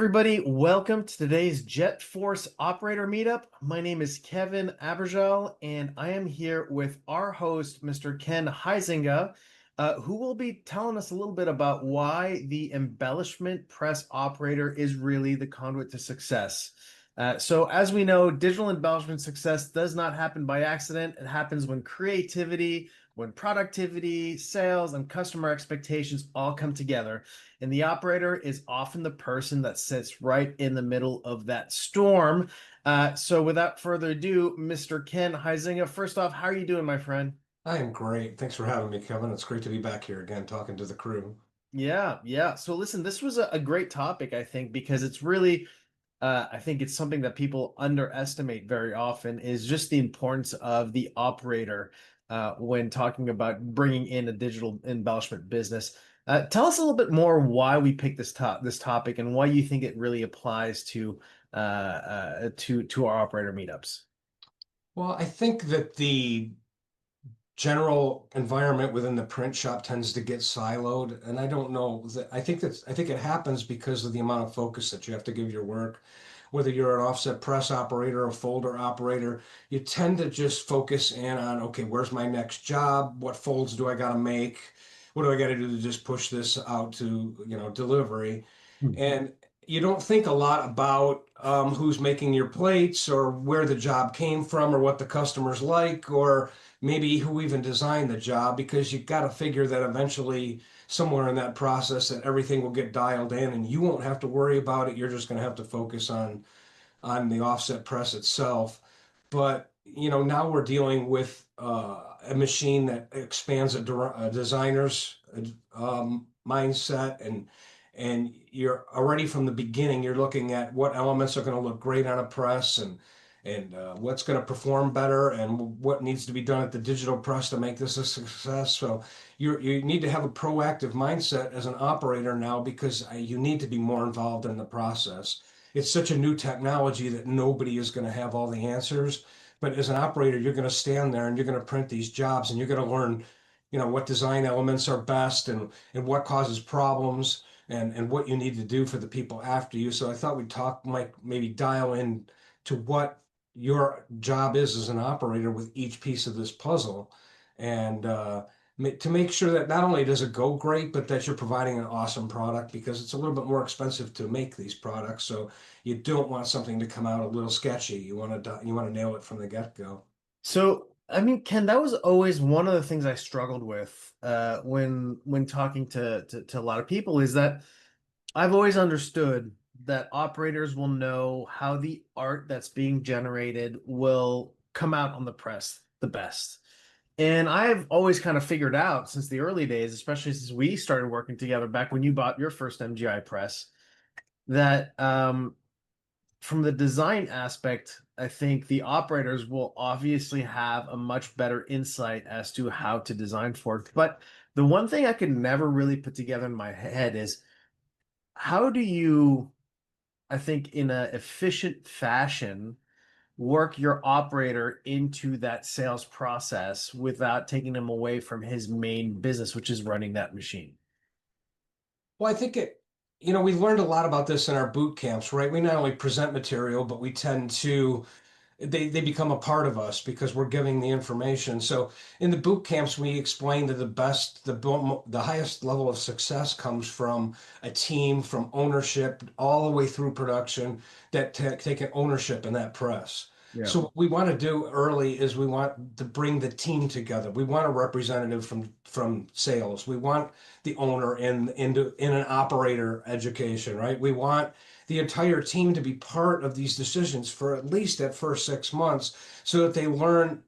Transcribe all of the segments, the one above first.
everybody. Welcome to today's JETforce Operator Meetup. My name is Kevin Abergel, and I am here with our host, Mr. Ken Huizenga, who will be telling us a little bit about why the embellishment press operator is really the conduit to success. So as we know, digital embellishment success does not happen by accident. It happens when creativity, when productivity, sales, and customer expectations all come together. And the operator is often the person that sits right in the middle of that storm. So without further ado, Mr. Ken Huizenga, first off, how are you doing, my friend? I am great. Thanks for having me, Kevin. It's great to be back here again talking to the crew. Yeah. So listen, this was a great topic, I think, because it's really, I think it's something that people underestimate very often is just the importance of the operator when talking about bringing in a digital embellishment business. Tell us a little bit more why we picked this topic and why you think it really applies to our operator meetups. Well, I think that the general environment within the print shop tends to get siloed, and I don't know that I think it happens because of the amount of focus that you have to give your work. Whether you're an offset press operator or folder operator, you tend to just focus in on, okay, where's my next job? What folds do I got to make? What do I got to do to just push this out to, delivery? And you don't think a lot about who's making your plates or where the job came from or what the customers like or maybe who even designed the job because you got to figure that eventually somewhere in that process that everything will get dialed in and you won't have to worry about it. You're just going to have to focus on the offset press itself. But now we're dealing with a machine that expands a designer's mindset, and you're already from the beginning. You're looking at what elements are going to look great on a press, and what's going to perform better, and what needs to be done at the digital press to make this a success. So you need to have a proactive mindset as an operator now because you need to be more involved in the process. It's such a new technology that nobody is going to have all the answers. But as an operator, you're going to stand there and you're going to print these jobs and you're going to learn, what design elements are best and what causes problems and what you need to do for the people after you. So I thought we'd talk, might maybe dial in to what your job is as an operator with each piece of this puzzle. And to make sure that not only does it go great, but that you're providing an awesome product because it's a little bit more expensive to make these products. So you don't want something to come out a little sketchy. You want to nail it from the get-go. So, I mean, Ken, that was always one of the things I struggled with when talking to a lot of people is that I've always understood that operators will know how the art that's being generated will come out on the press the best. And I've always kind of figured out since the early days, especially since we started working together back when you bought your first MGI press, that from the design aspect, I think the operators will obviously have a much better insight as to how to design for it. But the one thing I could never really put together in my head is how do you, I think, in an efficient fashion, work your operator into that sales process without taking him away from his main business, which is running that machine? Well, I think we learned a lot about this in our boot camps, right? We not only present material, but we tend to they become a part of us because we're giving the information. So in the boot camps, we explain that the highest level of success comes from a team, from ownership, all the way through production that take an ownership in that press. Yeah. So what we want to do early is we want to bring the team together. We want a representative from sales. We want the owner in an operator education, right? We want the entire team to be part of these decisions for at least that first 6 months so that they learn.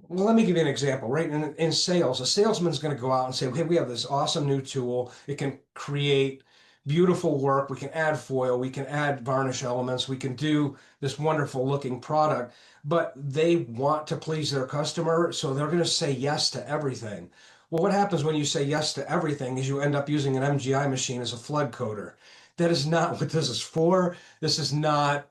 Well, let me give you an example, right? In sales, a salesman's going to go out and say, hey, we have this awesome new tool. It can create beautiful work. We can add foil. We can add varnish elements. We can do this wonderful looking product. But they want to please their customer, so they're going to say yes to everything. Well, what happens when you say yes to everything is you end up using an MGI machine as a flood coater. That is not what this is for. This is not,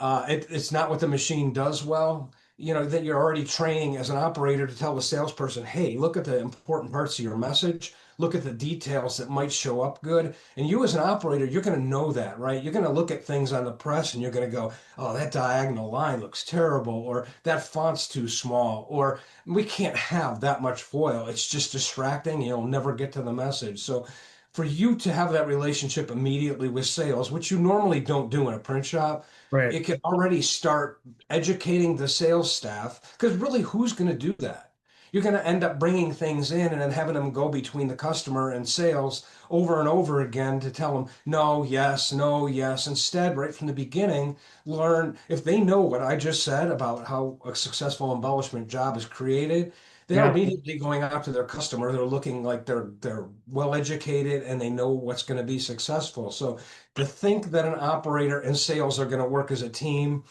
it's not what the machine does well. that you're already training as an operator to tell the salesperson, hey, look at the important parts of your message, look at the details that might show up good. And you as an operator, you're going to know that, right? You're going to look at things on the press and you're going to go, oh, that diagonal line looks terrible, or that font's too small, or we can't have that much foil. It's just distracting. You'll never get to the message. So for you to have that relationship immediately with sales, which you normally don't do in a print shop, Right. it can already start educating the sales staff, because really, who's going to do that? You're going to end up bringing things in and then having them go between the customer and sales over and over again to tell them no, yes, no, yes. Instead, right from the beginning, learn if they know what I just said about how a successful embellishment job is created, they're Yeah. immediately going out to their customer. They're looking like they're well educated and they know what's going to be successful. So to think that an operator and sales are going to work as a team,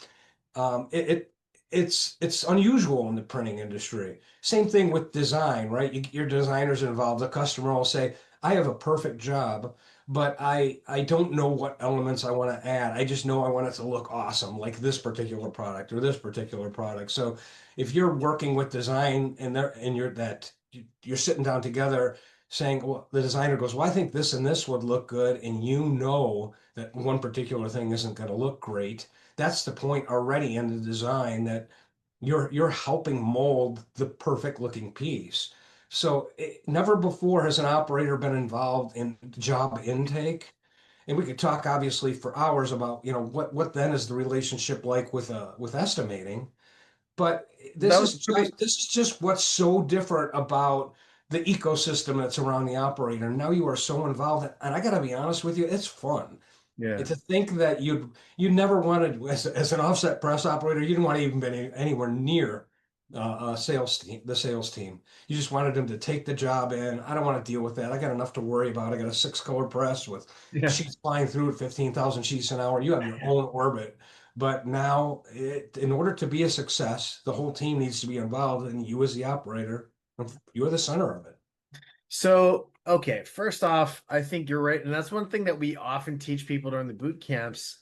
um, it, it it's unusual in the printing industry. Same thing with design, right? Your designers involved. The customer will say, "I have a perfect job, but I don't know what elements I want to add. I just know I want it to look awesome, like this particular product or this particular product." So if you're working with design and you're sitting down together saying, well, the designer goes, "Well, I think this and this would look good," and you know that one particular thing isn't going to look great. That's the point already in the design, that you're helping mold the perfect looking piece. So never before has an operator been involved in job intake. And we could talk obviously for hours about, what then is the relationship like with estimating. But That was pretty. this is just what's so different about the ecosystem that's around the operator. Now you are so involved, and I got to be honest with you, it's fun. Yeah. And to think that you never wanted, as an offset press operator, you didn't want to even be anywhere near the sales team. You just wanted them to take the job in. I don't want to deal with that. I got enough to worry about. I got a 6-color press with Yeah. sheets flying through at 15,000 sheets an hour. You have your own orbit. But now, in order to be a success, the whole team needs to be involved, and you as the operator, you are the center of it. So, okay, first off, I think you're right. And that's one thing that we often teach people during the boot camps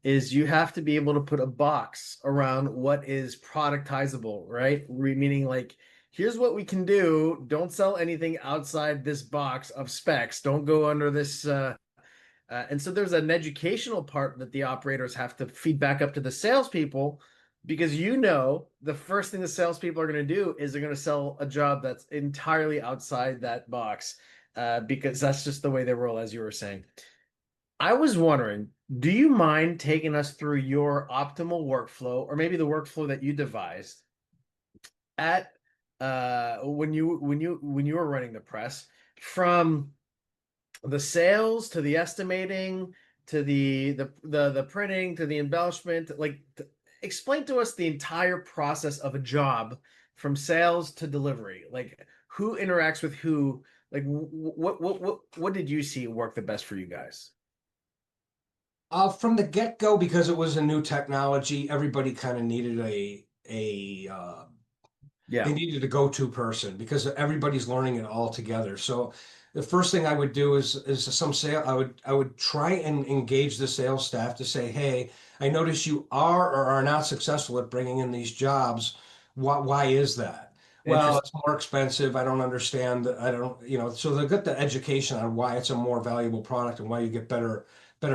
is you have to be able to put a box around what is productizable, right? Meaning like, here's what we can do. Don't sell anything outside this box of specs. Don't go under this and so there's an educational part that the operators have to feed back up to the salespeople because the first thing the salespeople are going to do is they're going to sell a job that's entirely outside that box because that's just the way they roll, as you were saying. I was wondering, do you mind taking us through your optimal workflow or maybe the workflow that you devised at when you were running the press from the sales to the estimating to the printing to the embellishment explain to us the entire process of a job from sales to delivery, like who interacts with who, like what did you see work the best for you guys? From the get-go, because it was a new technology, everybody kind of needed Yeah. they needed a go-to person because everybody's learning it all together. So the first thing I would do is some sale. I would try and engage the sales staff to say, hey, I notice you are or are not successful at bringing in these jobs. Why is that? Well, Interesting. it's more expensive. I don't understand. I don't, so they get the education on why it's a more valuable product and why you get better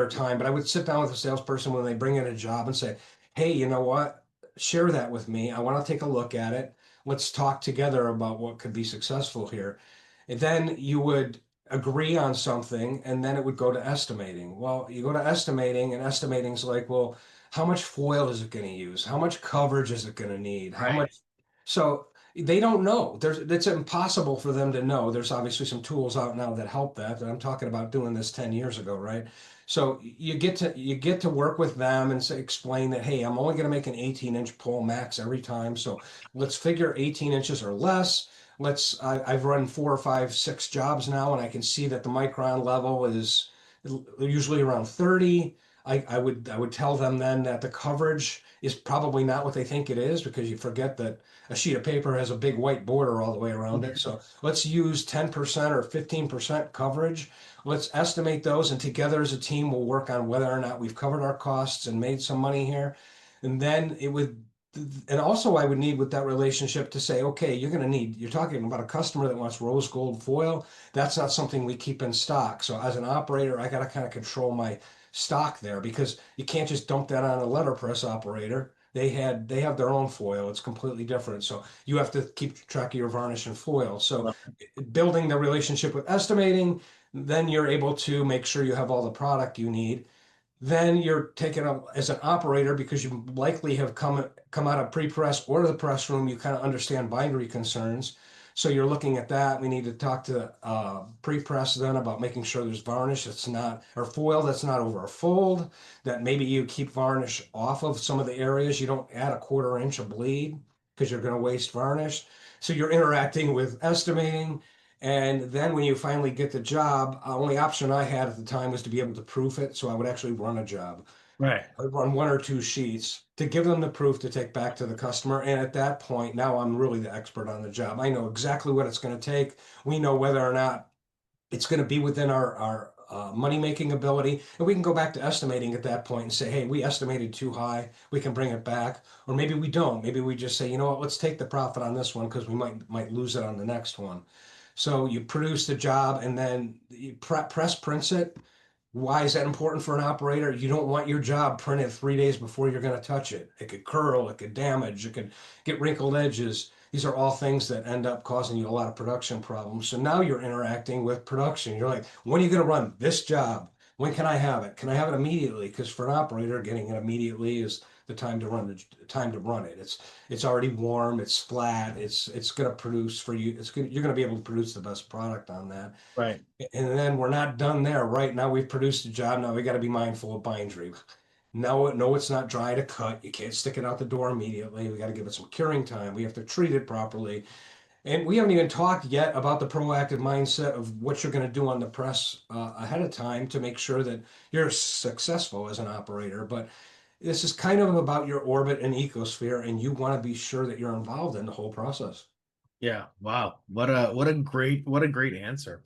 time. But I would sit down with a salesperson when they bring in a job and say, hey, you know what? Share that with me. I want to take a look at it. Let's talk together about what could be successful here. And then you would agree on something, and then it would go to estimating. Well, you go to estimating, and estimating's like, well, how much foil is it going to use? How much coverage is it going to need? How Right. much? So they don't know. It's impossible for them to know. There's obviously some tools out now that help that. And I'm talking about doing this 10 years ago, right? So you get to work with them and explain that, hey, I'm only going to make an 18-inch pull max every time. So let's figure 18 inches or less. I've run 4 or 5, 6 jobs now, and I can see that the micron level is usually around 30. I would tell them then that the coverage is probably not what they think it is, because you forget that a sheet of paper has a big white border all the way around it. So let's use 10% or 15% coverage. Let's estimate those, and together as a team, we'll work on whether or not we've covered our costs and made some money here. And then and also I would need with that relationship to say, okay, you're talking about a customer that wants rose gold foil. That's not something we keep in stock. So as an operator, I got to kind of control my stock there because you can't just dump that on a letterpress operator. They have their own foil. It's completely different. So you have to keep track of your varnish and foil. So building the relationship with estimating, then you're able to make sure you have all the product you need. Then you're taken up as an operator because you likely have come out of pre-press or the press room. You kind of understand bindery concerns. So you're looking at that. We need to talk to pre-press then about making sure there's varnish that's not, or foil that's not over a fold, that maybe you keep varnish off of some of the areas. You don't add a 1/4 inch of bleed because you're going to waste varnish. So you're interacting with estimating. And then when you finally get the job, only option I had at the time was to be able to proof it. So I would actually run a job. Right. I'd run 1 or 2 sheets to give them the proof to take back to the customer. And at that point, now I'm really the expert on the job. I know exactly what it's going to take. We know whether or not it's going to be within our money making ability. And we can go back to estimating at that point and say, hey, we estimated too high. We can bring it back. Or maybe we don't. Maybe we just say, you know what, let's take the profit on this one because we might lose it on the next one. So you produce the job and then you press prints it. Why is that important for an operator? You don't want your job printed 3 days before you're going to touch it. It could curl, it could damage, it could get wrinkled edges. These are all things that end up causing you a lot of production problems. So now you're interacting with production. You're like, when are you going to run this job? When can I have it? Can I have it immediately? Because for an operator, getting it immediately is the time to run it. It's already warm, it's flat, it's going to produce for you. You're going to be able to produce the best product on that. Right. And then we're not done there. Right now, we've produced a job. Now we got to be mindful of bindery. No, it's not dry to cut. You can't stick it out the door immediately. We got to give it some curing time. We have to treat it properly. And we haven't even talked yet about the proactive mindset of what you're going to do on the press ahead of time to make sure that you're successful as an operator. But this is kind of about your orbit and ecosphere, and you want to be sure that you're involved in the whole process. Yeah. Wow. What a great answer.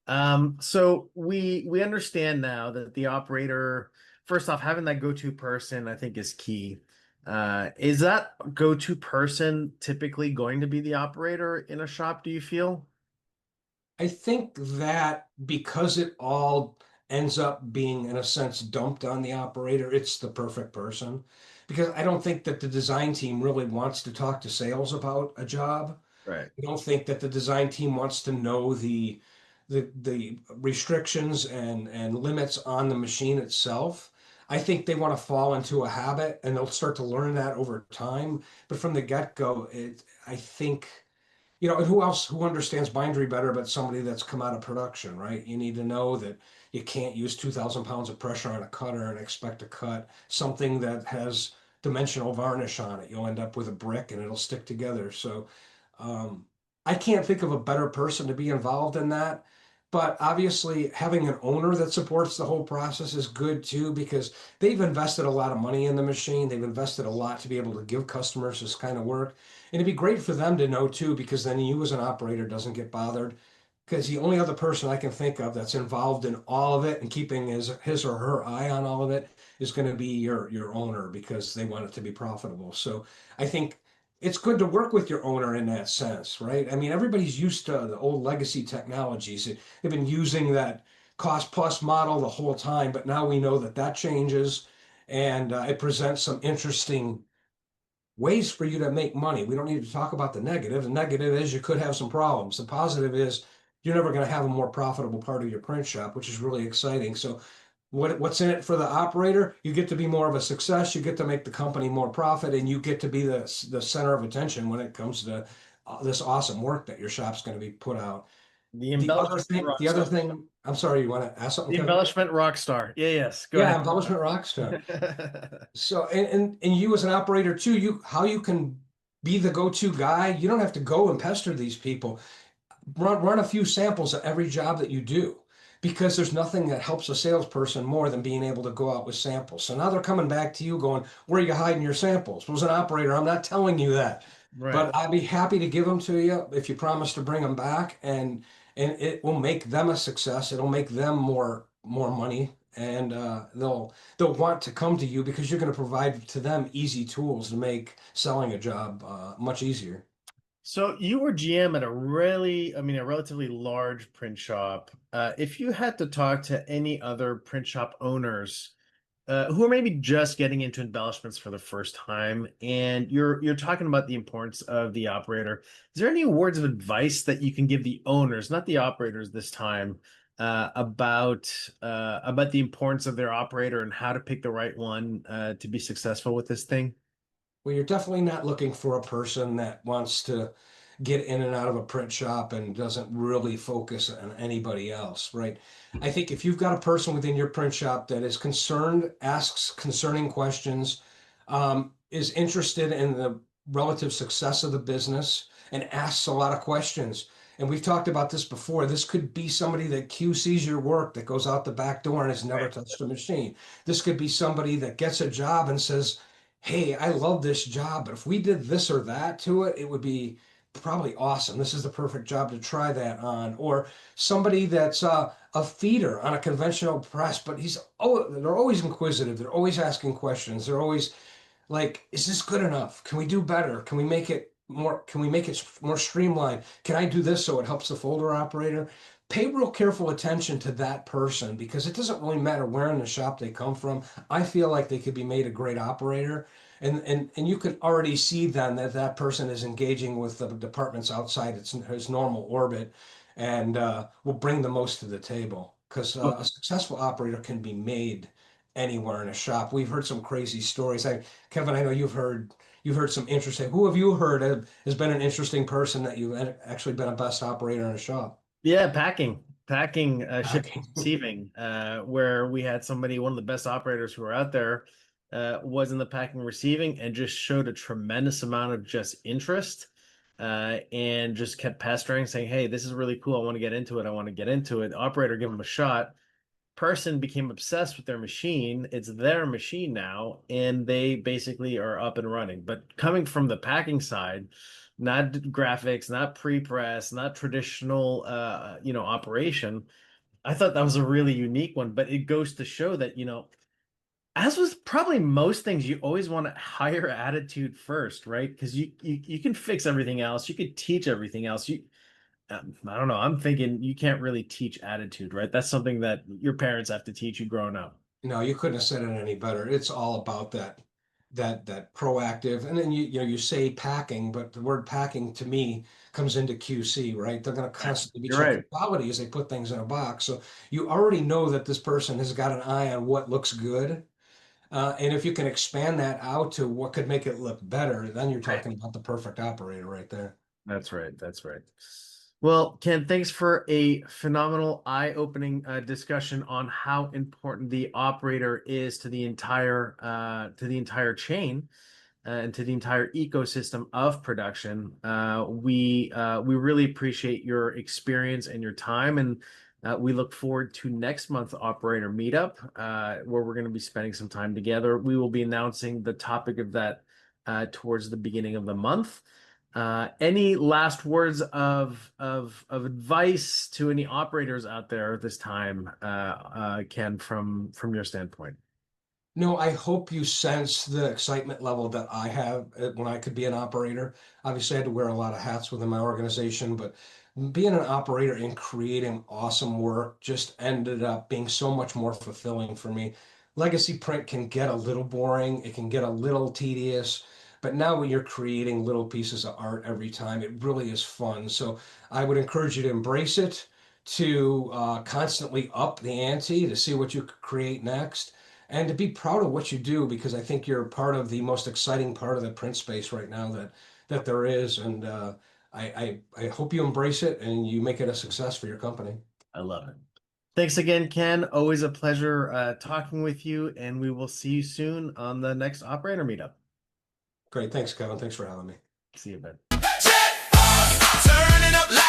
So we understand now that the operator, first off, having that go-to person, I think is key. Is that go-to person typically going to be the operator in a shop, do you feel? I think that because it all ends up being, in a sense, dumped on the operator, it's the perfect person. Because I don't think that the design team really wants to talk to sales about a job. Right. I don't think that the design team wants to know the restrictions and limits on the machine itself. I think they want to fall into a habit and they'll start to learn that over time. But from the get-go, I think and who understands bindery better but somebody that's come out of production, right? You need to know that you can't use 2,000 pounds of pressure on a cutter and expect to cut something that has dimensional varnish on it. You'll end up with a brick and it'll stick together. So um, I can't think of a better person to be involved in that. But obviously, having an owner that supports the whole process is good too, because they've invested a lot of money in the machine. They've invested a lot to be able to give customers this kind of work. And it'd be great for them to know too, because then you as an operator doesn't get bothered. Because the only other person I can think of that's involved in all of it and keeping his or her eye on all of it is going to be your owner because they want it to be profitable. So I think it's good to work with your owner in that sense, right? I mean, everybody's used to the old legacy technologies. They've been using that cost plus model the whole time, but now we know that that changes and it presents some interesting ways for you to make money. We don't need to talk about the negative. The negative is you could have some problems. The positive is you're never going to have a more profitable part of your print shop, which is really exciting. So what's in it for the operator? You get to be more of a success. You get to make the company more profit, and you get to be the center of attention when it comes to this awesome work that your shop's going to be put out. The embellishment rock The other star. thing, I'm sorry, you want to ask something, The Kevin? embellishment rock star. Yeah, yes. Go Yeah, ahead. embellishment rockstar. So, and you as an operator too, how you can be the go-to guy. You don't have to go and pester these people. Run a few samples at every job that you do, because there's nothing that helps a salesperson more than being able to go out with samples. So now they're coming back to you going, "Where are you hiding your samples?" Well, as an operator, I'm not telling you that, Right. but I'd be happy to give them to you if you promise to bring them back, and it will make them a success. It'll make them more money and they'll want to come to you because you're going to provide to them easy tools to make selling a job much easier. So you were GM at a really, I mean, a relatively large print shop. If you had to talk to any other print shop owners who are maybe just getting into embellishments for the first time, and you're talking about the importance of the operator, is there any words of advice that you can give the owners, not the operators this time, about the importance of their operator and how to pick the right one to be successful with this thing? Well, you're definitely not looking for a person that wants to get in and out of a print shop and doesn't really focus on anybody else, right? I think if you've got a person within your print shop that is concerned, asks concerning questions, is interested in the relative success of the business, and asks a lot of questions. And we've talked about this before. This could be somebody that QCs your work that goes out the back door and has never touched a machine. This could be somebody that gets a job and says, hey, I love this job, but if we did this or that to it, it would be probably awesome. This is the perfect job to try that on. Or somebody that's a feeder on a conventional press, but they're always inquisitive. They're always asking questions. They're always like, is this good enough? Can we do better? Can we make it more? Can we make it more streamlined? Can I do this so it helps the folder operator? Pay real careful attention to that person because it doesn't really matter where in the shop they come from. I feel like they could be made a great operator. And you can already see then that that person is engaging with the departments outside its normal orbit and will bring the most to the table because a successful operator can be made anywhere in a shop. We've heard some crazy stories. Kevin, I know you've heard some interesting. Who have you heard has been an interesting person that you've actually been a best operator in a shop? Yeah, packing, shipping, Okay. receiving, where we had somebody, one of the best operators who were out there, was in the packing receiving and just showed a tremendous amount of just interest, and just kept pestering, saying, "Hey, this is really cool. I want to get into it. I want to get into it." Operator, give him a shot. Person became obsessed with their machine. It's their machine now, and they basically are up and running. But coming from the packing side, not graphics, not pre-press, not traditional, operation, I thought that was a really unique one. But it goes to show that, as with probably most things, you always want to hire attitude first, right? Because you can fix everything else. You could teach everything else. I don't know. I'm thinking you can't really teach attitude, right? That's something that your parents have to teach you growing up. No, you couldn't have said it any better. It's all about that proactive. And then you say packing, but the word packing to me comes into QC, right? They're going to constantly be You're checking right. quality as they put things in a box. So you already know that this person has got an eye on what looks good. And if you can expand that out to what could make it look better, then you're Right. talking about the perfect operator right there. That's right. That's right. Well, Ken, thanks for a phenomenal eye-opening discussion on how important the operator is to the entire chain, and to the entire ecosystem of production. We really appreciate your experience and your time, and we look forward to next month's operator meetup, where we're going to be spending some time together. We will be announcing the topic of that towards the beginning of the month. Any last words of advice to any operators out there this time, Ken, from your standpoint? No, I hope you sense the excitement level that I have when I could be an operator. Obviously, I had to wear a lot of hats within my organization, but being an operator and creating awesome work just ended up being so much more fulfilling for me. Legacy print can get a little boring, it can get a little tedious, but now when you're creating little pieces of art every time, it really is fun. So I would encourage you to embrace it, to constantly up the ante to see what you could create next and to be proud of what you do because I think you're part of the most exciting part of the print space right now that there is, and I hope you embrace it and you make it a success for your company. I love it. Thanks again, Ken. Always a pleasure talking with you, and we will see you soon on the next operator meetup. Great, thanks, Kevin. Thanks for having me. See you, Ben. JETforce, turning up loud.